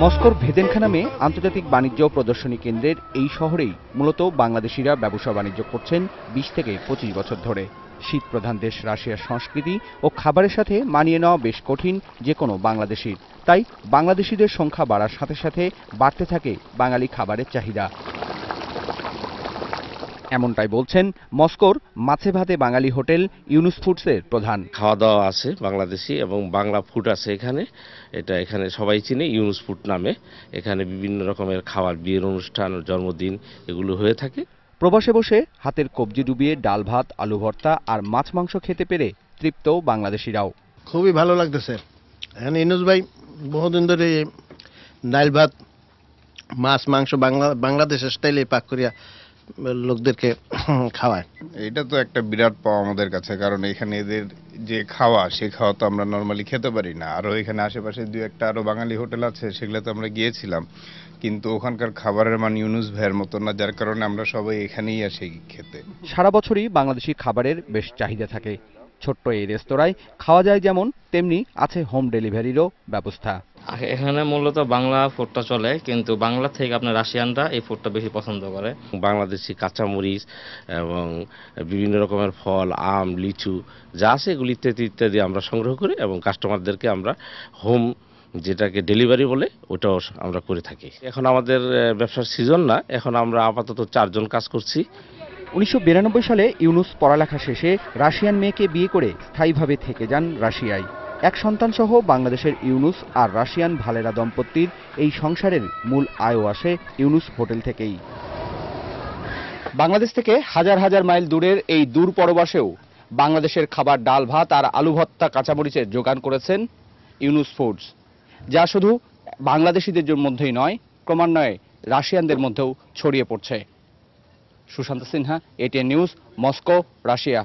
মস্কোর ভেদেনখা নামে আন্তর্জাতিক বাণিজ্য প্রদর্শনী কেন্দ্রের এই শহরেই মূলত বাংলাদেশিরা ব্যবসা বাণিজ্য করছেন 20 থেকে 25 বছর ধরে। শীত প্রধান দেশ রাশিয়ার সংস্কৃতি ও খাবারের সাথে মানিয়ে নেওয়া বেশ কঠিন যে কোনো বাংলাদেশির। তাই বাংলাদেশিদের সংখ্যা বাড়ার সাথে সাথে বাড়তে থাকে বাঙালি খাবারের চাহিদা। এমনটাই বলছেন মস্কোর মাছে ভাতে বাঙালি হোটেল ইউনুস ফুডসের প্রধান। খাওয়া দাওয়া আছে বাংলাদেশি এবং বাংলা ফুড আছে এখানে। এখানে সবাই চিনে ইউনুস ফুড নামে। এখানে বিভিন্ন রকমের খাবার, বিয়ের অনুষ্ঠান, জন্মদিন এগুলো হয়ে থাকে। প্রবাসে বসে হাতের কবজি ডুবিয়ে ডাল ভাত, আলু ভর্তা আর মাছ মাংস খেতে পেরে তৃপ্ত বাংলাদেশিরাও। খুবই ভালো লাগতেছে। এখানে ইউনুস ভাই বহুদিন ধরে ডাল ভাত, মাছ মাংস বাংলাদেশের স্টাইলে পাক করিয়া লোকদেরকে খাওয়ায়। এটা তো একটা বিরাট পাওয়া আমাদের কাছে, কারণ এখানে এদের যে খাওয়া, সে খাওয়া তো আমরা নর্মালি খেতে পারি না। আরও এখানে আশেপাশে দু একটা আরও বাঙালি হোটেল আছে, সেগুলোতে আমরা গিয়েছিলাম, কিন্তু ওখানকার খাবারের মান ইউনুস ভাইয়ের মতো না, যার কারণে আমরা সবাই এখানেই আসি খেতে। সারা বছরই বাংলাদেশি খাবারের বেশ চাহিদা থাকে। ছোট্ট এই রেস্তোরাঁয় খাওয়া যায় যেমন, তেমনি আছে হোম ডেলিভারিরও ব্যবস্থা। এখানে মূলত বাংলা ফুডটা চলে, কিন্তু বাংলা থেকে আপনার রাশিয়ানরা এই ফুডটা বেশি পছন্দ করে। বাংলাদেশি কাঁচামরিচ এবং বিভিন্ন রকমের ফল, আম, লিচু যা আছে এগুলি ইত্যাদি ইত্যাদি আমরা সংগ্রহ করি এবং কাস্টমারদেরকে আমরা হোম, যেটাকে ডেলিভারি বলে, ওটাও আমরা করে থাকি। এখন আমাদের ব্যবসার সিজন না, এখন আমরা আপাতত 4 জন কাজ করছি। 1992 সালে ইউনুস পড়ালেখা শেষে রাশিয়ান মেয়েকে বিয়ে করে স্থায়ীভাবে থেকে যান রাশিয়ায়। এক সন্তানসহ বাংলাদেশের ইউনুস আর রাশিয়ান ভালেরা দম্পতির এই সংসারের মূল আয়ও আসে ইউনুস হোটেল থেকেই। বাংলাদেশ থেকে হাজার হাজার মাইল দূরের এই দূর পরবাসেও বাংলাদেশের খাবার, ডাল ভাত আর আলু ভর্তা, কাঁচামরিচের যোগান করেছেন ইউনুস ফুডস, যা শুধু বাংলাদেশিদের মধ্যেই নয়, ক্রমান্বয়ে রাশিয়ানদের মধ্যেও ছড়িয়ে পড়ছে। Sushant Sinha, ATN news, Moscow, Russia.